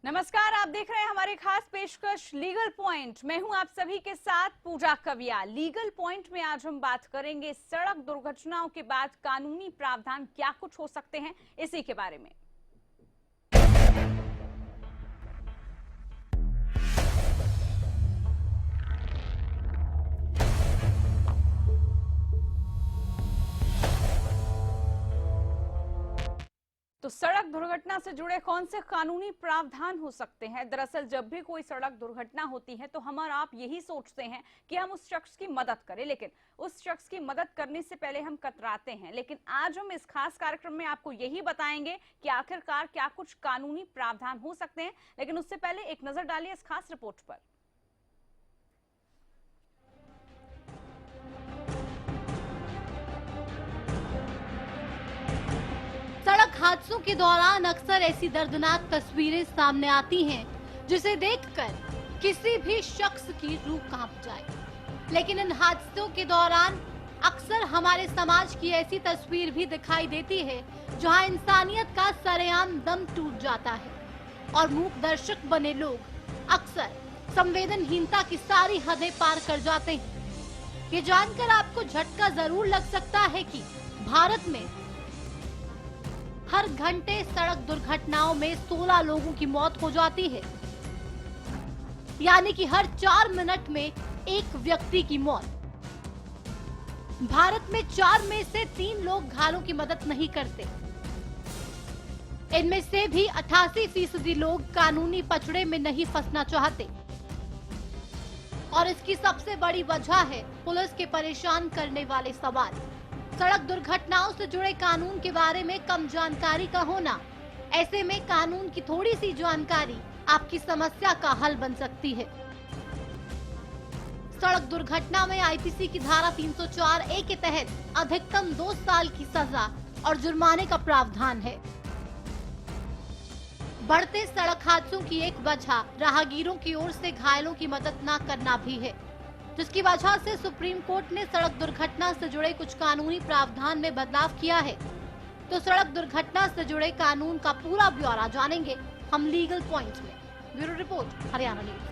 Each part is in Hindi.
नमस्कार, आप देख रहे हैं हमारी खास पेशकश लीगल पॉइंट। मैं हूं आप सभी के साथ पूजा कविया। लीगल पॉइंट में आज हम बात करेंगे सड़क दुर्घटनाओं के बाद कानूनी प्रावधान क्या कुछ हो सकते हैं, इसी के बारे में। तो सड़क दुर्घटना से जुड़े कौन से कानूनी प्रावधान हो सकते हैं? दरअसल जब भी कोई सड़क दुर्घटना होती है तो हम और आप यही सोचते हैं कि हम उस शख्स की मदद करें, लेकिन उस शख्स की मदद करने से पहले हम कतराते हैं। लेकिन आज हम इस खास कार्यक्रम में आपको यही बताएंगे कि आखिरकार क्या कुछ कानूनी प्रावधान हो सकते हैं। लेकिन उससे पहले एक नजर डालिए इस खास रिपोर्ट पर। सड़क हादसों के दौरान अक्सर ऐसी दर्दनाक तस्वीरें सामने आती हैं जिसे देखकर किसी भी शख्स की रूह कांप जाए। लेकिन इन हादसों के दौरान अक्सर हमारे समाज की ऐसी तस्वीर भी दिखाई देती है जहां इंसानियत का सरेआम दम टूट जाता है और मूक दर्शक बने लोग अक्सर संवेदनहीनता की सारी हदें पार कर जाते हैं। ये जानकर आपको झटका जरूर लग सकता है कि भारत में हर घंटे सड़क दुर्घटनाओं में 16 लोगों की मौत हो जाती है, यानी कि हर 4 मिनट में एक व्यक्ति की मौत। भारत में 4 में से 3 लोग घायलों की मदद नहीं करते। इनमें से भी 88% लोग कानूनी पचड़े में नहीं फंसना चाहते और इसकी सबसे बड़ी वजह है पुलिस के परेशान करने वाले सवाल। सड़क दुर्घटनाओं से जुड़े कानून के बारे में कम जानकारी का होना। ऐसे में कानून की थोड़ी सी जानकारी आपकी समस्या का हल बन सकती है। सड़क दुर्घटना में आईपीसी की धारा 304A के तहत अधिकतम 2 साल की सजा और जुर्माने का प्रावधान है। बढ़ते सड़क हादसों की एक वजह राहगीरों की ओर से घायलों की मदद न करना भी है, जिसकी वजह से सुप्रीम कोर्ट ने सड़क दुर्घटना से जुड़े कुछ कानूनी प्रावधान में बदलाव किया है। तो सड़क दुर्घटना से जुड़े कानून का पूरा ब्यौरा जानेंगे हम लीगल पॉइंट में। Bureau report, Haryana news.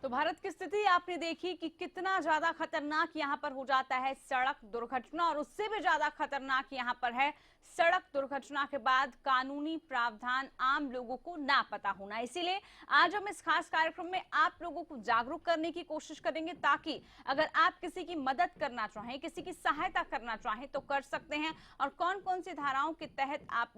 तो भारत की स्थिति आपने देखी कि कितना ज्यादा खतरनाक यहाँ पर हो जाता है सड़क दुर्घटना, और उससे भी ज्यादा खतरनाक यहाँ पर है सड़क दुर्घटना के बाद कानूनी प्रावधान आम लोगों को ना पता होना। इसीलिए आज हम इस खास कार्यक्रम में आप लोगों को जागरूक करने की कोशिश करेंगे, ताकि अगर आप किसी की मदद करना चाहें, किसी की सहायता करना चाहें तो कर सकते हैं। और कौन कौन सी धाराओं के तहत आप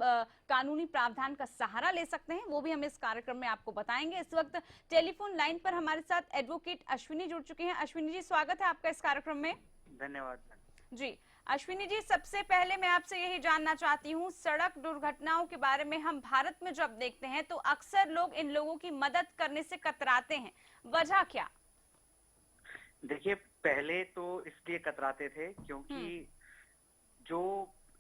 कानूनी प्रावधान का सहारा ले सकते हैं वो भी हम इस कार्यक्रम में आपको बताएंगे। इस वक्त टेलीफोन लाइन पर हमारे साथ एडवोकेट अश्विनी जुड़ चुके हैं। अश्विनी जी, स्वागत है आपका इस कार्यक्रम में। धन्यवाद जी। अश्विनी जी, सबसे पहले मैं आपसे यही जानना चाहती हूँ, सड़क दुर्घटनाओं के बारे में हम भारत में जब देखते हैं तो अक्सर लोग इन लोगों की मदद करने से कतराते हैं, वजह क्या? देखिए, पहले तो इसलिए कतराते थे क्योंकि जो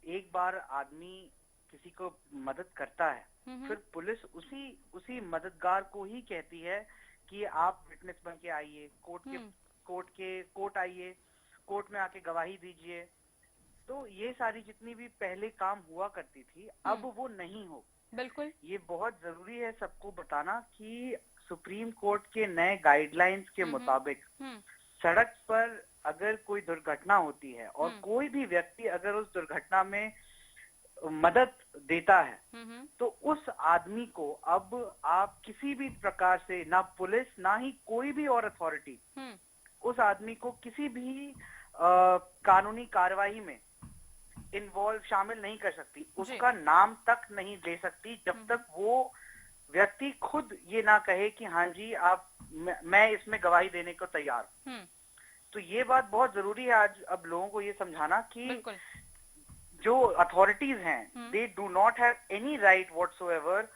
एक बार आदमी किसी को मदद करता है फिर पुलिस उसी मददगार को ही कहती है कि आप विटनेस बन के आइए, कोर्ट आइए, कोर्ट में आके गवाही दीजिए। तो ये सारी जितनी भी पहले काम हुआ करती थी अब वो नहीं हो। बिल्कुल, ये बहुत जरूरी है सबको बताना कि सुप्रीम कोर्ट के नए गाइडलाइंस के मुताबिक सड़क पर अगर कोई दुर्घटना होती है और कोई भी व्यक्ति अगर उस दुर्घटना में मदद देता है तो उस आदमी को अब आप किसी भी प्रकार से, ना पुलिस ना ही कोई भी और अथॉरिटी उस आदमी को किसी भी कानूनी कार्रवाई में शामिल नहीं कर सकती, उसका नाम तक नहीं ले सकती जब तक वो व्यक्ति खुद ये ना कहे कि हाँ जी मैं इसमें गवाही देने को तैयार हूं। तो ये बात बहुत जरूरी है आज अब लोगों को ये समझाना कि जो अथॉरिटीज हैं they do not have any right whatsoever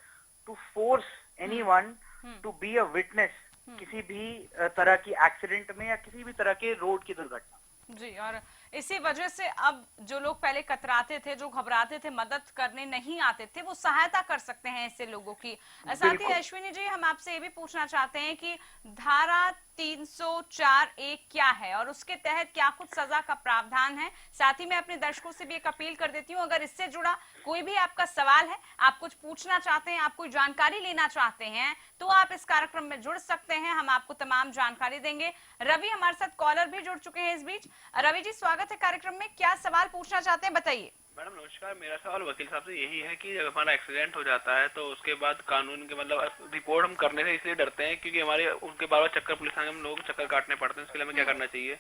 to force anyone to be a witness किसी भी तरह की एक्सीडेंट में या किसी भी तरह के रोड की दुर्घटना। जी, और इसी वजह से अब जो लोग पहले कतराते थे, जो घबराते थे, मदद करने नहीं आते थे, वो सहायता कर सकते हैं ऐसे लोगों की। साथ ही अश्विनी जी, हम आपसे ये भी पूछना चाहते हैं कि धारा 304(a) क्या है और उसके तहत क्या कुछ सजा का प्रावधान है। साथ ही मैं अपने दर्शकों से भी एक अपील कर देती हूँ, अगर इससे जुड़ा कोई भी आपका सवाल है, आप कुछ पूछना चाहते हैं, आप कोई जानकारी लेना चाहते हैं, तो आप इस कार्यक्रम में जुड़ सकते हैं, हम आपको तमाम जानकारी देंगे। रवि हमारे साथ कॉलर भी जुड़ चुके हैं इस बीच। रवि जी, स्वागत है कार्यक्रम में, क्या सवाल पूछना चाहते हैं, बताइए। मैडम नमस्कार, मेरा सवाल वकील साहब से यही है कि जब हमारा एक्सीडेंट हो जाता है तो उसके बाद कानून के मतलब रिपोर्ट हम करने से इसलिए डरते हैं क्योंकि हमारे उनके बार बार चक्कर पुलिस थाने में लोग चक्कर काटने पड़ते हैं, उसके लिए हमें क्या करना चाहिए?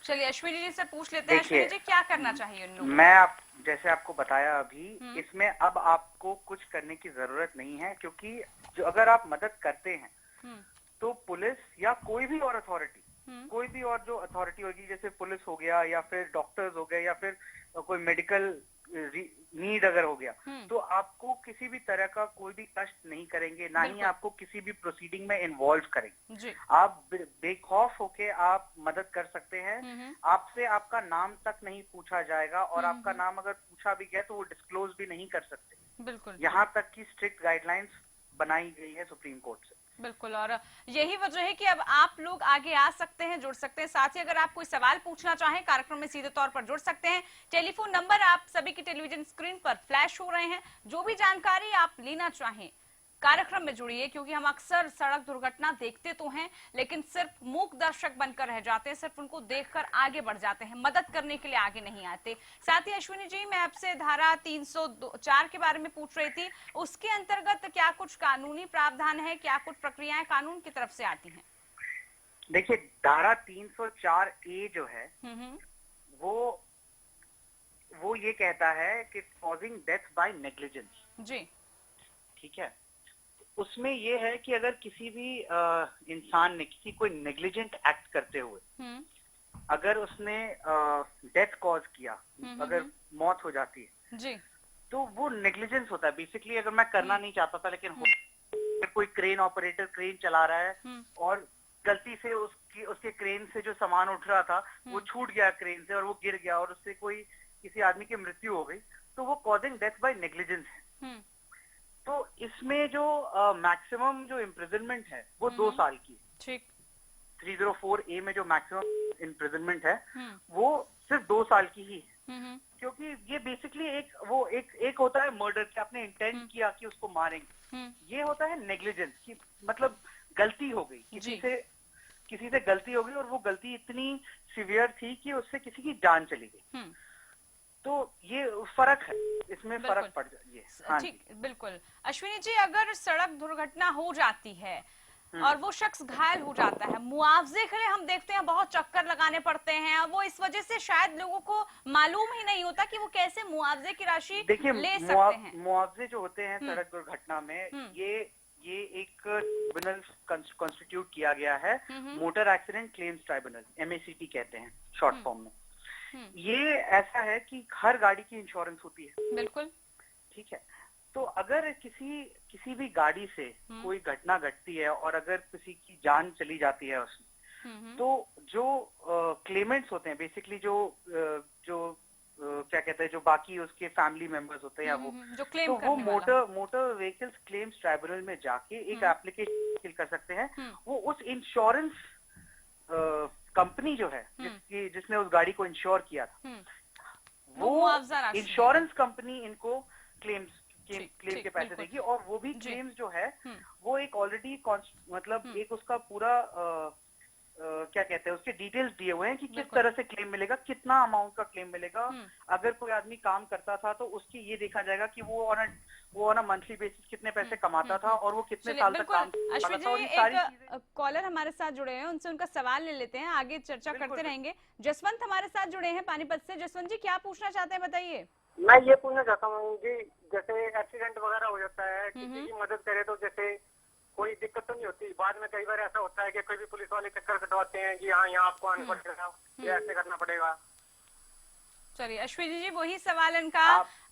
चलिए अश्विनी जी से पूछ लेते हैं। अश्विनी जी, क्या करना चाहिए उन लोगों? मैं जैसे आपको बताया अभी, इसमें अब आपको कुछ करने की जरूरत नहीं है, क्योंकि जो अगर आप मदद करते हैं तो पुलिस या कोई भी और अथॉरिटी, कोई भी और जो अथॉरिटी होगी, जैसे पुलिस हो गया या फिर डॉक्टर्स हो गए या फिर कोई मेडिकल नीड अगर हो गया, तो आपको किसी भी तरह का कोई भी कष्ट नहीं करेंगे, ना ही आपको किसी भी प्रोसीडिंग में इन्वॉल्व करेंगे। आप बेखौफ होके आप मदद कर सकते हैं। आपसे आपका नाम तक नहीं पूछा जाएगा और आपका नाम अगर पूछा भी गया तो वो डिस्क्लोज भी नहीं कर सकते। बिल्कुल, यहाँ तक की स्ट्रिक्ट गाइडलाइंस बनाई गई है सुप्रीम कोर्ट से। बिल्कुल, और यही वजह है कि अब आप लोग आगे आ सकते हैं, जुड़ सकते हैं। साथ ही अगर आप कोई सवाल पूछना चाहें, कार्यक्रम में सीधे तौर पर जुड़ सकते हैं। टेलीफोन नंबर आप सभी की टेलीविजन स्क्रीन पर फ्लैश हो रहे हैं। जो भी जानकारी आप लेना चाहें, कार्यक्रम में जुड़िए, क्योंकि हम अक्सर सड़क दुर्घटना देखते तो हैं, लेकिन सिर्फ मूक दर्शक बनकर रह जाते हैं, सिर्फ उनको देखकर आगे बढ़ जाते हैं, मदद करने के लिए आगे नहीं आते। साथ ही अश्विनी जी, मैं आपसे धारा 304 के बारे में पूछ रही थी, उसके अंतर्गत क्या कुछ कानूनी प्रावधान है, क्या कुछ प्रक्रियाएं कानून की तरफ से आती हैं? देखिए, धारा 304(a) जो है वो ये कहता है कि कॉजिंग डेथ बाय नेग्लिजेंस। जी, ठीक है। उसमें ये है कि अगर किसी भी इंसान ने किसी कोई नेग्लिजेंट एक्ट करते हुए अगर उसने डेथ कॉज किया, अगर मौत हो जाती है जी, तो वो नेग्लिजेंस होता है बेसिकली। अगर मैं करना नहीं चाहता था लेकिन कोई क्रेन ऑपरेटर क्रेन चला रहा है और गलती से उसके क्रेन से जो सामान उठ रहा था वो छूट गया क्रेन से और वो गिर गया और उससे कोई किसी आदमी की मृत्यु हो गई, तो वो कॉजिंग डेथ बाय नेग्लिजेंस है। तो इसमें जो मैक्सिमम जो इम्प्रिजनमेंट है वो 2 साल की है। ठीक। 304(a) में जो मैक्सिमम इम्प्रिजनमेंट है वो सिर्फ 2 साल की ही है, क्योंकि ये बेसिकली एक होता है मर्डर कि आपने इंटेंट किया कि उसको मारेंगे, ये होता है नेग्लिजेंस की मतलब गलती हो गई, किसी से गलती हो गई और वो गलती इतनी सिवियर थी कि उससे किसी की जान चली गई। तो ये फर्क है, इसमें फर्क पड़ जाए। हाँ, ठीक, बिल्कुल। अश्विनी जी, अगर सड़क दुर्घटना हो जाती है और वो शख्स घायल हो जाता है, मुआवजे के लिए हम देखते हैं बहुत चक्कर लगाने पड़ते हैं, वो इस वजह से शायद लोगों को मालूम ही नहीं होता कि वो कैसे मुआवजे की राशि ले सकते हैं। मुआवजे जो होते हैं सड़क दुर्घटना में, ये एक ट्रिब्यूनल कॉन्स्टिट्यूट किया गया है, motor accident claims tribunal, MACT कहते हैं शॉर्ट फॉर्म में। ये ऐसा है कि हर गाड़ी की इंश्योरेंस होती है। बिल्कुल, ठीक है। तो अगर किसी भी गाड़ी से कोई घटना घटती है और अगर किसी की जान चली जाती है उसमें, तो जो क्लेमेंट्स होते हैं बेसिकली जो क्या कहते हैं, जो बाकी उसके फैमिली मेंबर्स होते हैं वो जो क्लेम तो वो मोटर व्हीकल्स क्लेम्स ट्राइब्यूनल में जाके एक एप्लीकेशन कर सकते हैं। वो उस इंश्योरेंस कंपनी जो है जिसने उस गाड़ी को इंश्योर किया था, वो इंश्योरेंस कंपनी इनको क्लेम के पैसे देगी और वो भी क्लेम्स जो है वो एक ऑलरेडी मतलब एक उसका पूरा क्या कहते हैं उसके डिटेल्स दिए हुए हैं कि किस तरह से क्लेम मिलेगा, कितना अमाउंट का क्लेम मिलेगा। अगर कोई आदमी काम करता था तो उसकी ये देखा जाएगा कि वो ऑन अ मंथली बेसिस कितने पैसे कमाता था और वो कितने साल तक काम करता था। और एक कॉलर हमारे साथ जुड़े हैं, उनसे उनका सवाल ले लेते हैं, आगे चर्चा करते रहेंगे। जसवंत हमारे साथ जुड़े हैं पानीपत से। जसवंत जी, क्या पूछना चाहते हैं, बताइए। मैं ये पूछना चाहता हूँ जी, जैसे एक्सीडेंट वगैरह हो जाता है, किसी की मदद करे तो जैसे कोई दिक्कत तो नहीं होती? बाद में कई बार ऐसा होता है कि कोई भी पुलिस वाले चक्कर कटवाते हैं कि हाँ यहाँ आपको आना पड़ेगा, ये ऐसे करना पड़ेगा। चलिए अश्विनी जी, वही सवाल इनका,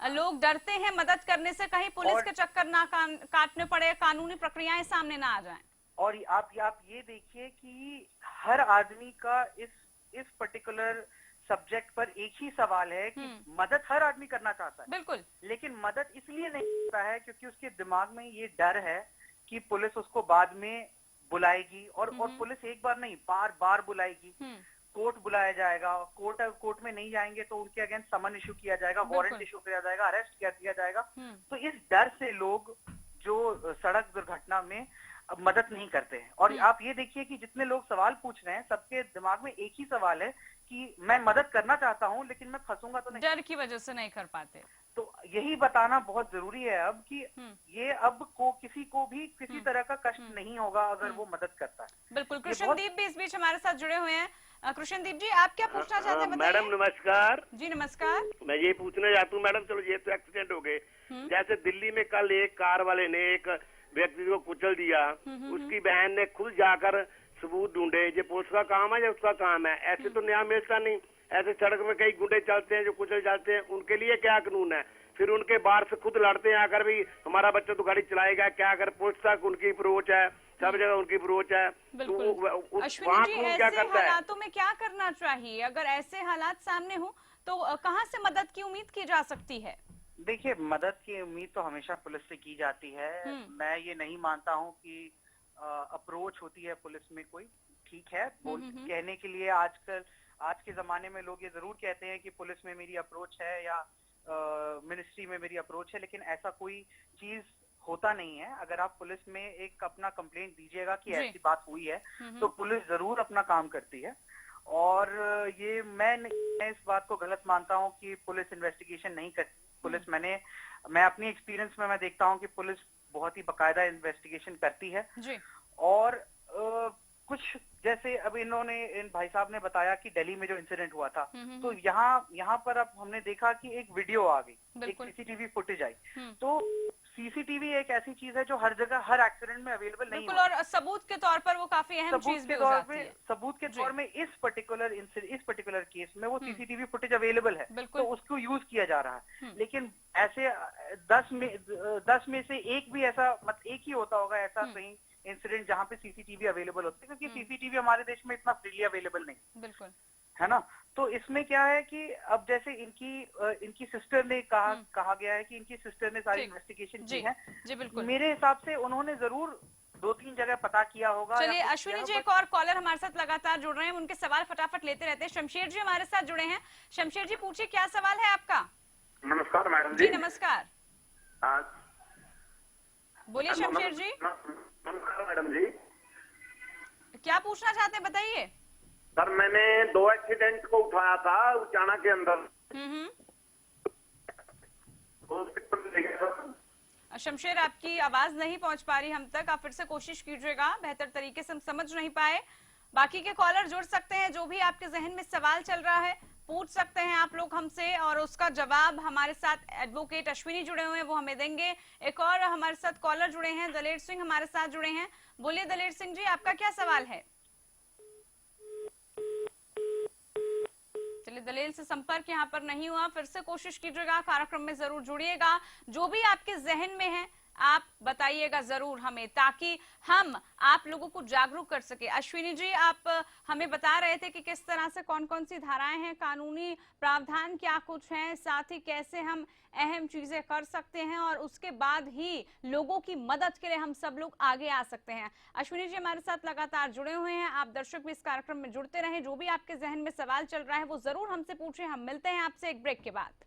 लोग डरते हैं मदद करने से, कहीं पुलिस के चक्कर ना काटने पड़े, कानूनी प्रक्रियाएं सामने ना आ जाएं। और आप ये देखिए कि हर आदमी का इस पर्टिकुलर सब्जेक्ट पर एक ही सवाल है कि मदद हर आदमी करना चाहता है, बिल्कुल, लेकिन मदद इसलिए नहीं करता है क्योंकि उसके दिमाग में ये डर है कि पुलिस उसको बाद में बुलाएगी, और पुलिस एक बार नहीं बार बार बुलाएगी, कोर्ट बुलाया जाएगा, कोर्ट में नहीं जाएंगे तो उनके अगेंस्ट समन इशू किया जाएगा, वारंट इशू किया जाएगा, अरेस्ट किया जाएगा। तो इस डर से लोग जो सड़क दुर्घटना में मदद नहीं करते हैं। और आप ये देखिए कि जितने लोग सवाल पूछ रहे हैं सबके दिमाग में एक ही सवाल है कि मैं मदद करना चाहता हूं लेकिन मैं फंसूंगा तो नहीं, डर की वजह से नहीं कर पाते। तो यही बताना बहुत जरूरी है अब कि ये अब किसी को भी किसी तरह का कष्ट नहीं होगा अगर वो मदद करता है। बिल्कुल, कृष्णदीप भी इस बीच हमारे साथ जुड़े हुए हैं। कृष्णदीप जी, आप क्या पूछना चाहते हैं? मैडम नमस्कार जी नमस्कार। मैं ये पूछना चाहता हूँ मैडम, चलो ये तो एक्सीडेंट हो गए, जैसे दिल्ली में कल एक कार वाले ने एक व्यक्ति को कुचल दिया, उसकी बहन ने खुद जाकर सबूत ढूंढे, ये पुलिस का काम है या उसका काम है? ऐसे तो न्याय मिलता नहीं। ऐसे सड़क में कई गुंडे चलते हैं जो कुचल जाते हैं, उनके लिए क्या कानून है? फिर उनके बाहर से खुद लड़ते हैं आकर भी हमारा बच्चा तो गाड़ी चलाएगा क्या? अगर पुलिस तक उनकी अप्रोच है, सब जगह उनकी अप्रोच है, तो अश्विनी जी, ऐसे हालातों में क्या करना चाहिए? अगर ऐसे हालात सामने हो तो कहाँ से मदद की उम्मीद की जा सकती है? देखिए, मदद की उम्मीद तो हमेशा पुलिस से की जाती है। मैं ये नहीं मानता हूँ कि अप्रोच होती है पुलिस में कोई, ठीक है, कहने के लिए आज के जमाने में लोग ये जरूर कहते हैं कि पुलिस में मेरी अप्रोच है या मिनिस्ट्री में मेरी अप्रोच है, लेकिन ऐसा कोई चीज होता नहीं है। अगर आप पुलिस में एक अपना कंप्लेंट दीजिएगा कि ऐसी बात हुई है तो पुलिस जरूर अपना काम करती है। और ये मैं इस बात को गलत मानता हूँ कि पुलिस इन्वेस्टिगेशन नहीं करती। पुलिस मैं अपनी एक्सपीरियंस में मैं देखता हूँ कि पुलिस बहुत ही बाकायदा इन्वेस्टिगेशन करती है। और कुछ जैसे अब इन भाई साहब ने बताया कि दिल्ली में जो इंसिडेंट हुआ था, तो यहाँ पर अब हमने देखा कि एक वीडियो आ गई, एक सीसीटीवी फुटेज आई। तो सीसीटीवी एक ऐसी चीज है जो हर जगह हर एक्सीडेंट में अवेलेबल नहीं है, और सबूत के तौर पर वो काफी अहम चीज भी हो जाती है। सबूत के तौर में इस पर्टिकुलर केस में वो सीसीटीवी फुटेज अवेलेबल है, तो उसको यूज किया जा रहा है। लेकिन ऐसे 10 में से एक भी ऐसा एक ही होता होगा ऐसा कहीं इंसिडेंट जहाँ पे सीसीटीवी अवेलेबल होते हैं, क्योंकि सीसीटीवी हमारे देश में इतना फ्रीली अवेलेबल नहीं, बिल्कुल है ना। तो इसमें क्या है कि अब जैसे इनकी सिस्टर ने कहा गया है कि इनकी सिस्टर ने सारी इन्वेस्टिगेशन की है। जी बिल्कुल, मेरे हिसाब से उन्होंने जरूर 2-3 जगह पता किया होगा। चलिए अश्विनी जी, एक और कॉलर हमारे साथ लगातार जुड़ रहे हैं, उनके सवाल फटाफट लेते रहते हैं। शमशेर जी हमारे साथ जुड़े हैं। शमशेर जी, पूछिए, क्या सवाल है आपका? नमस्कार मैडम जी। नमस्कार, बोलिए शमशेर जी। नमस्कार मैडम जी, क्या पूछना चाहते हैं, बताइए। सर, मैंने 2 एक्सीडेंट को उठाया था उचाना के अंदर। शमशेर, आपकी आवाज नहीं पहुंच पा रही हम तक, आप फिर से कोशिश कीजिएगा, बेहतर तरीके से हम समझ नहीं पाए। बाकी के कॉलर जुड़ सकते हैं, जो भी आपके जहन में सवाल चल रहा है पूछ सकते हैं आप लोग हमसे, और उसका जवाब हमारे साथ एडवोकेट अश्विनी जुड़े हुए हैं वो हमें देंगे। एक और हमारे साथ कॉलर जुड़े हैं, दलेर सिंह हमारे साथ जुड़े हैं। बोलिए दलेर सिंह जी, आपका क्या सवाल है? चलिए, दलेर से संपर्क यहाँ पर नहीं हुआ, फिर से कोशिश कीजिएगा, कार्यक्रम में जरूर जुड़िएगा। जो भी आपके जहन में है आप बताइएगा जरूर हमें, ताकि हम आप लोगों को जागरूक कर सके। अश्विनी जी, आप हमें बता रहे थे कि किस तरह से कौन कौन सी धाराएं हैं, कानूनी प्रावधान क्या कुछ हैं, साथ ही कैसे हम अहम चीजें कर सकते हैं और उसके बाद ही लोगों की मदद के लिए हम सब लोग आगे आ सकते हैं। अश्विनी जी हमारे साथ लगातार जुड़े हुए हैं, आप दर्शक भी इस कार्यक्रम में जुड़ते रहें। जो भी आपके जहन में सवाल चल रहा है वो जरूर हमसे पूछें। हम मिलते हैं आपसे एक ब्रेक के बाद।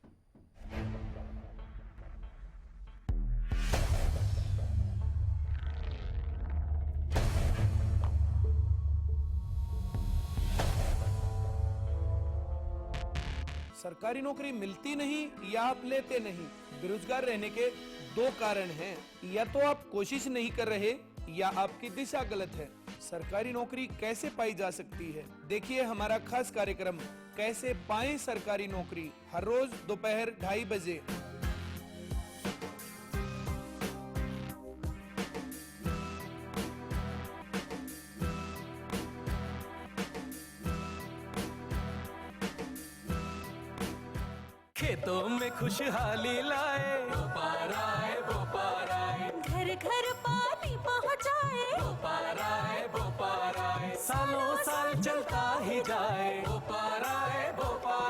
सरकारी नौकरी मिलती नहीं या आप लेते नहीं, बेरोजगार रहने के 2 कारण हैं। या तो आप कोशिश नहीं कर रहे या आपकी दिशा गलत है। सरकारी नौकरी कैसे पाई जा सकती है, देखिए हमारा खास कार्यक्रम कैसे पाएं सरकारी नौकरी, हर रोज दोपहर 2:30 बजे। खेतों में खुशहाली लाए, बोपारा है बोपारा है, घर घर पानी पहुँचाए, बोपारा है बोपारा है, सालों साल चलता ही जाए, बोपारा है बोपारा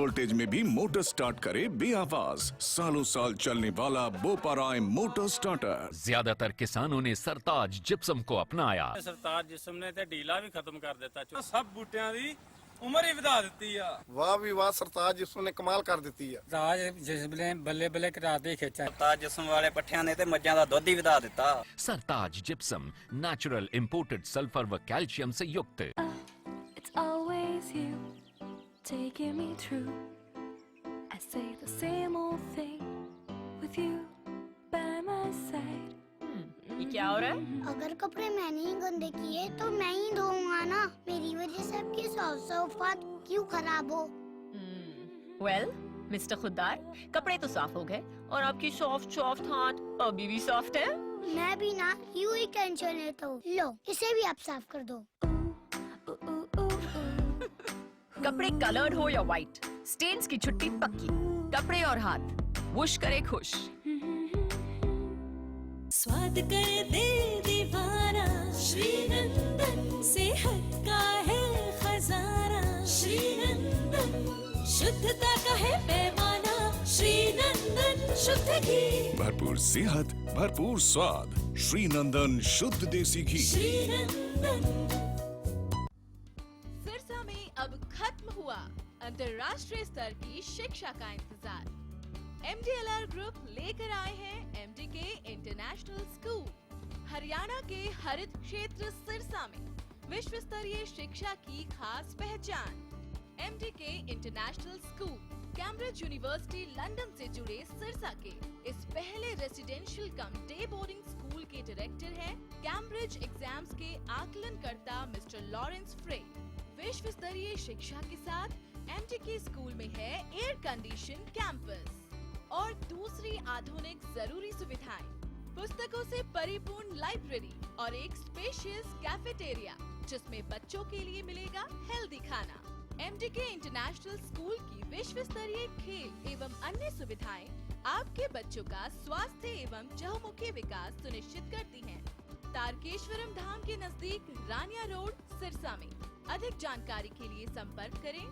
वोल्टेज में भी मोटर स्टार्ट करे बेआवाज। सालों साल चलने वाला बोपाराय मोटर स्टार्टर। ज्यादातर किसानों ने सरताज जिप्सम को अपनाया। सरताज जिप्सम ने ते ढीला भी खत्म कर देता। सब बूटियां दी उम्र ही ਵਧਾ ਦਿੱਤੀ ਆ। वाह भी वाह, सरताज जिप्सम ने कमाल कर ਦਿੱਤੀ ਆ। ਸਰਤਾਜ ਜਿਸਮ ਨੇ ਬੱਲੇ ਬੱਲੇ ਕਰਾ ਦੇ ਖੇਚਾ। ਸਰਤਾਜ ਜਿਸਮ ਵਾਲੇ ਪੱਠਿਆਂ ਨੇ ਤੇ ਮੱਝਾਂ ਦਾ ਦੁੱਧ ਹੀ ਵਧਾ ਦਿੱਤਾ। सरताज जिप्सम नेचुरल इंपोर्टेड सल्फर व कैल्शियम से युक्त। It's always you taking me through. I say the same old thing with you by my side. ये क्या हो रहा है? अगर कपड़े मैंने ही गंदे किए तो मैं ही धोऊंगा ना। मेरी वजह से आपकी सौफात क्यों खराब हो? वेल मिस्टर खुद्दार, कपड़े तो साफ हो गए और आपकी सॉफ्ट सॉफ्ट हाथ अभी भी सॉफ्ट है। मैं भी ना यूं ही टेंशन लेता हूँ। लो इसे भी आप साफ कर दो। कपड़े कलर्ड हो या व्हाइट, स्टेन्स की छुट्टी पक्की। कपड़े और हाथ वुश करे खुश। स्वाद कर दे दीवाना श्रीनंदन, सेहत का है खजाना श्रीनंदन, शुद्धता का है पैमाना श्रीनंदन शुद्ध घी। भरपूर सेहत, भरपूर स्वाद। श्रीनंदन शुद्ध देसी घी। श्रीनंदन। सिरसा में अब खत्म हुआ अंतर्राष्ट्रीय स्तर की शिक्षा का इंतजार। MDLR ग्रुप लेकर आए हैं MDK इंटरनेशनल स्कूल। हरियाणा के हरित क्षेत्र सिरसा में विश्व स्तरीय शिक्षा की खास पहचान। MDK international school Cambridge university London से जुड़े सिरसा के इस पहले रेसिडेंशियल कम डे बोर्डिंग स्कूल के डायरेक्टर हैं कैम्ब्रिज एग्जाम्स के आकलनकर्ता मिस्टर लॉरेंस फ्रे। विश्व स्तरीय शिक्षा के साथ MDK स्कूल में है एयर कंडीशन कैंपस और दूसरी आधुनिक जरूरी सुविधाएं, पुस्तकों से परिपूर्ण लाइब्रेरी और एक स्पेशियस कैफेटेरिया जिसमें बच्चों के लिए मिलेगा हेल्दी खाना। MDK इंटरनेशनल स्कूल की विश्व स्तरीय खेल एवं अन्य सुविधाएं आपके बच्चों का स्वास्थ्य एवं चहुमुखी विकास सुनिश्चित करती हैं। तारकेश्वरम धाम के नजदीक रानिया रोड सिरसा में। अधिक जानकारी के लिए संपर्क करें।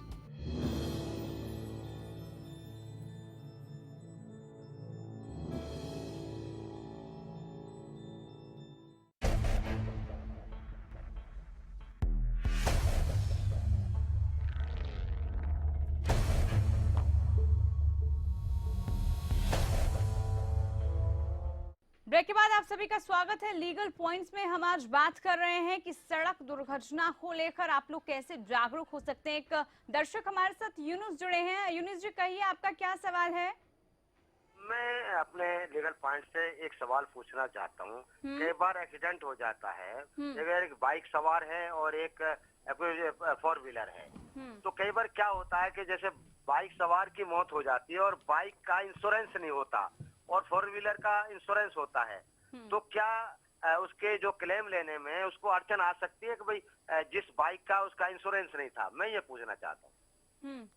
ब्रेक के बाद आप सभी का स्वागत है लीगल पॉइंट्स में। हम आज बात कर रहे हैं कि सड़क दुर्घटना को लेकर आप लोग कैसे जागरूक हो सकते हैं। एक दर्शक हमारे साथ यूनुस जुड़े हैं। यूनुस जी, कहिए आपका क्या सवाल है? मैं अपने लीगल पॉइंट से एक सवाल पूछना चाहता हूँ। कई बार एक्सीडेंट हो जाता है, अगर एक बाइक सवार है और एक 4 व्हीलर है, तो कई बार क्या होता है कि जैसे बाइक सवार की मौत हो जाती है और बाइक का इंश्योरेंस नहीं होता और 4 व्हीलर का इंश्योरेंस होता है, तो क्या उसके जो क्लेम लेने में उसको अड़चन आ सकती है कि भाई जिस बाइक का उसका इंश्योरेंस नहीं था? मैं ये पूछना चाहता हूँ।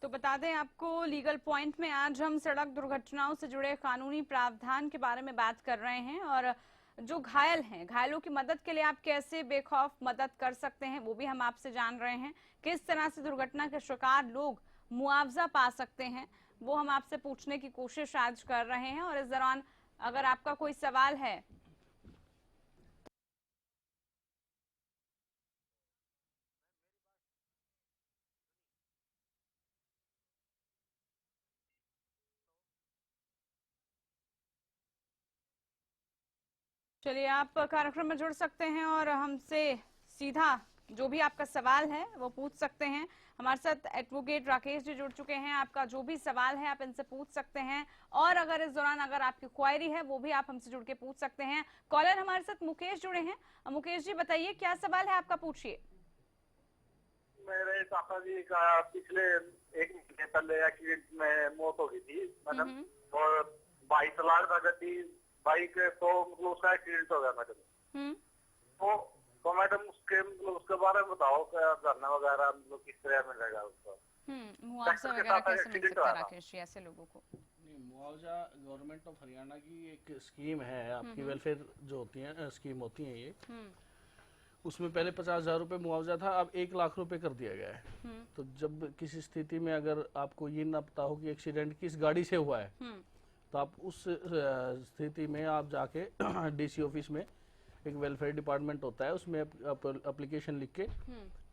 तो बता दें आपको, लीगल पॉइंट में आज हम सड़क दुर्घटनाओं से जुड़े कानूनी प्रावधान के बारे में बात कर रहे हैं और जो घायल हैं, घायलों की मदद के लिए आप कैसे बेखौफ मदद कर सकते हैं वो भी हम आपसे जान रहे हैं। किस तरह से दुर्घटना के शिकार लोग मुआवजा पा सकते हैं वो हम आपसे पूछने की कोशिश आज कर रहे हैं। और इस दौरान अगर आपका कोई सवाल है चलिए आप कार्यक्रम में जुड़ सकते हैं और हमसे सीधा जो भी आपका सवाल है वो पूछ सकते हैं। हमारे साथ एडवोकेट राकेश जी जुड़ चुके हैं। आपका जो भी सवाल है आप इनसे पूछ सकते हैं और अगर इस दौरान अगर आपकी क्वेरी है वो भी आप हमसे जुड़ के पूछ सकते हैं। कॉलर हमारे साथ मुकेश जुड़े हैं। मुकेश जी बताइए क्या सवाल है आपका, पूछिए। मेरे पापा जी का पिछले 1 महीने पहले एक्सीडेंट में मौत हो गई थी मैडम, और बाइक चला रहा गति बाइक, तो मतलब उसका एक्सीडेंट हो गया मैडम। तो मैडम उसके बारे में बताओ, क्या धरना वगैरह मतलब किस तरह मिलेगा उसको? मुआवजा वगैरह कैसे मिल सकता है राकेश जी ऐसे लोगों को? मुआवजा गवर्नमेंट ऑफ हरियाणा की एक स्कीम है, आपकी वेलफेयर जो होती है स्कीम होती है ये, उसमें पहले 50,000 रुपये मुआवजा था, अब 1 लाख रुपए कर दिया गया है। तो जब किसी स्थिति में अगर आपको ये ना पता हो कि एक्सीडेंट किस गाड़ी से हुआ है, तो आप उस स्थिति में आप जाके डीसी ऑफिस में एक वेलफेयर डिपार्टमेंट होता है, उसमें एप्लीकेशन लिख के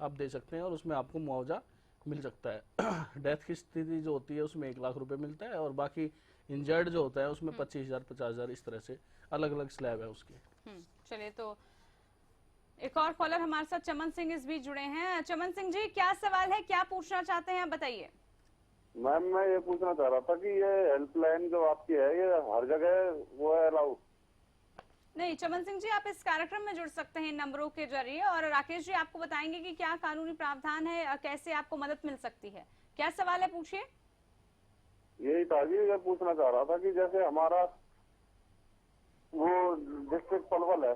आप दे सकते हैं और उसमें आपको मुआवजा मिल सकता है। डेथ की स्थिति जो होती है उसमें 1 लाख रुपए मिलता है और बाकी इंजर्ड जो होता है उसमें 25,000 50,000 इस तरह से अलग अलग स्लैब है उसके। चलिए, तो एक और कॉलर हमारे साथ चमन सिंह इस बीच जुड़े हैं। चमन सिंह जी, क्या सवाल है, क्या पूछना चाहते हैं, बताइए। मैम मैं ये पूछना चाह रहा था कि ये हेल्पलाइन जो आपकी है ये हर जगह वो है अलाउ? नहीं चमन सिंह जी, आप इस कार्यक्रम में जुड़ सकते हैं नंबरों के जरिए और राकेश जी आपको बताएंगे कि क्या कानूनी प्रावधान है, कैसे आपको मदद मिल सकती है। क्या सवाल है, पूछिए। यही था जी, ये पूछना चाह रहा था कि जैसे हमारा वो डिस्ट्रिक्ट पलवल है,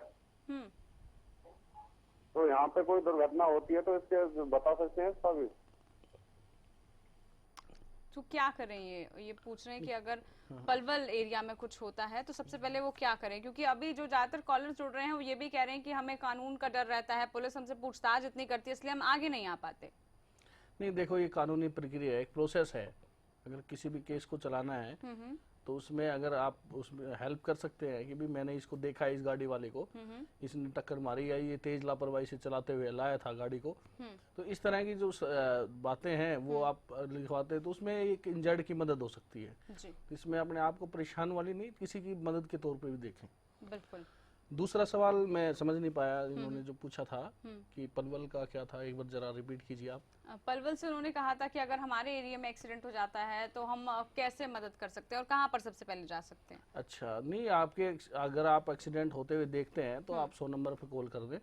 तो यहाँ पे कोई दुर्घटना होती है तो इसके बता सकते हैं इसका भी? तो क्या करें, ये पूछ रहे हैं कि अगर पलवल एरिया में कुछ होता है तो सबसे पहले वो क्या करें, क्योंकि अभी जो ज्यादातर कॉलर जुड़ रहे हैं वो ये भी कह रहे हैं कि हमें कानून का डर रहता है, पुलिस हमसे पूछताछ इतनी करती है इसलिए हम आगे नहीं आ पाते। नहीं देखो, ये कानूनी प्रक्रिया है, एक प्रोसेस है। अगर किसी भी केस को चलाना है तो उसमें अगर आप उसमें हेल्प कर सकते हैं कि भी मैंने इसको देखा है, इस गाड़ी वाले को इसने टक्कर मारी या ये तेज लापरवाही से चलाते हुए लाया था गाड़ी को, तो इस तरह की जो बातें हैं वो आप लिखवाते हैं तो उसमें एक इंजर्ड की मदद हो सकती है। इसमें अपने आप को परेशान वाली नहीं, किसी की मदद के तौर पे भी देखें। बिल्कुल। दूसरा सवाल मैं समझ नहीं पाया, इन्होंने जो पूछा था कि पलवल का क्या था, एक बार जरा रिपीट कीजिए आप। पलवल से उन्होंने कहा था कि अगर हमारे एरिया में एक्सीडेंट हो जाता है तो हम कैसे मदद कर सकते हैं और कहां पर सबसे पहले जा सकते हैं। अच्छा, नहीं आपके अगर आप एक्सीडेंट होते हुए देखते हैं तो आप 100 नंबर पे कॉल कर दें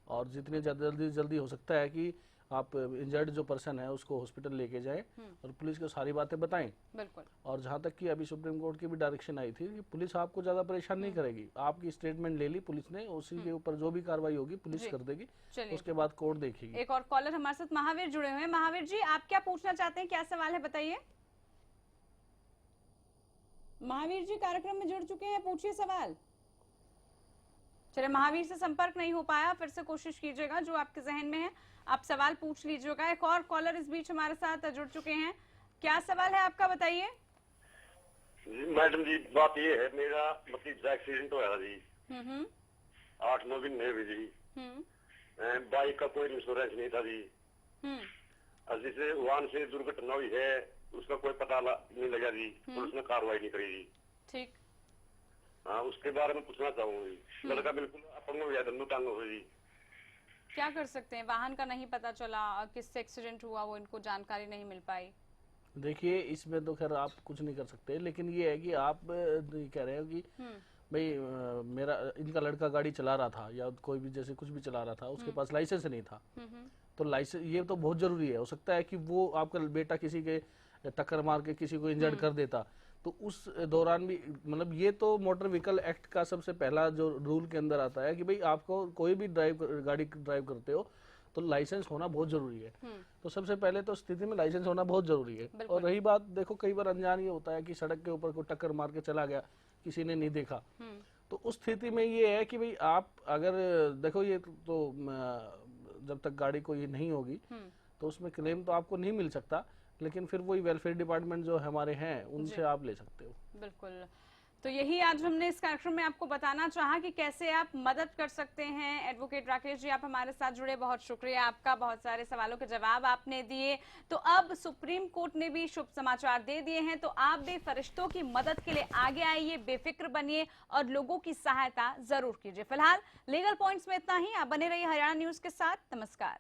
और जितने जल्दी हो सकता है कि आप इंजर्ड जो पर्सन है उसको हॉस्पिटल लेके जाएं और पुलिस को सारी बातें बताएं। बिल्कुल। और जहां तक कि अभी सुप्रीम कोर्ट की भी डायरेक्शन आई थी कि पुलिस आपको ज्यादा परेशान नहीं करेगी, आपकी स्टेटमेंट ले ली पुलिस ने, उसी के ऊपर जो भी कार्रवाई होगी पुलिस कर देगी, उसके बाद कोर्ट देखेगी। एक और कॉलर हमारे साथ महावीर जुड़े हुए हैं। महावीर जी, आप क्या पूछना चाहते हैं, क्या सवाल है, बताइए। महावीर जी कार्यक्रम में जुड़ चुके हैं, पूछिए सवाल। चलिए, महावीर से संपर्क नहीं हो पाया, फिर से कोशिश कीजिएगा, जो आपके जहन में है आप सवाल पूछ लीजिएगा। एक और कॉलर इस बीच हमारे साथ जुड़ चुके हैं, क्या सवाल है आपका, बताइए। मैडम जी, बात ये है, मेरा मतलब एक्सीडेंट हुआ जी 8-9 दिन में भी जी, बाइक का कोई इंश्योरेंस नहीं था जी, और जिसे वाहन से दुर्घटना हुई है उसका कोई पता नहीं लगा जी, पुलिस ने कार्रवाई नहीं करी जी। ठीक। हाँ, उसके बारे में पूछना चाहूंगी। लड़का बिल्कुल अपंग हो गया, दंदू टांग हो जी। क्या कर सकते हैं, वाहन का नहीं पता चला, किससे एक्सीडेंट हुआ वो इनको जानकारी नहीं मिल पाई। देखिए, इसमें तो खैर आप कुछ नहीं कर सकते, लेकिन ये है कि आप कह रहे हो कि भाई मेरा इनका लड़का गाड़ी चला रहा था या कोई भी जैसे कुछ भी चला रहा था, उसके पास लाइसेंस नहीं था, तो लाइसेंस ये तो बहुत जरूरी है। हो सकता है कि वो आपका बेटा किसी के टक्कर मार के किसी को इंजर्ड कर देता, तो उस दौरान भी मतलब ये तो मोटर व्हीकल एक्ट का सबसे पहला जो रूल के अंदर आता है कि भाई आपको कोई भी गाड़ी ड्राइव करते हो तो लाइसेंस होना बहुत जरूरी है। तो सबसे पहले तो स्थिति में लाइसेंस होना बहुत जरूरी है। और रही बात, देखो कई बार अनजान ये होता है कि सड़क के ऊपर कोई टक्कर मार के चला गया, किसी ने नहीं देखा, तो उस स्थिति में ये है कि भाई आप अगर देखो ये तो जब तक गाड़ी को ये नहीं होगी तो उसमें क्लेम तो आपको नहीं मिल सकता, लेकिन फिर वही वेलफेयर डिपार्टमेंट जो हमारे हैं उनसे आप ले सकते हो। बिल्कुल। तो यही आज हमने इस कार्यक्रम में आपको बताना चाहा कि कैसे आप मदद कर सकते हैं। एडवोकेट राकेश जी, आप हमारे साथ जुड़े, बहुत शुक्रिया आपका, बहुत सारे सवालों के जवाब आपने दिए। तो अब सुप्रीम कोर्ट ने भी शुभ समाचार दे दिए हैं, तो आप भी फरिश्तों की मदद के लिए आगे आइए, बेफिक्र बनिए और लोगों की सहायता जरूर कीजिए। फिलहाल लीगल पॉइंट्स में इतना ही। आप बने रहिए हरियाणा न्यूज के साथ। नमस्कार।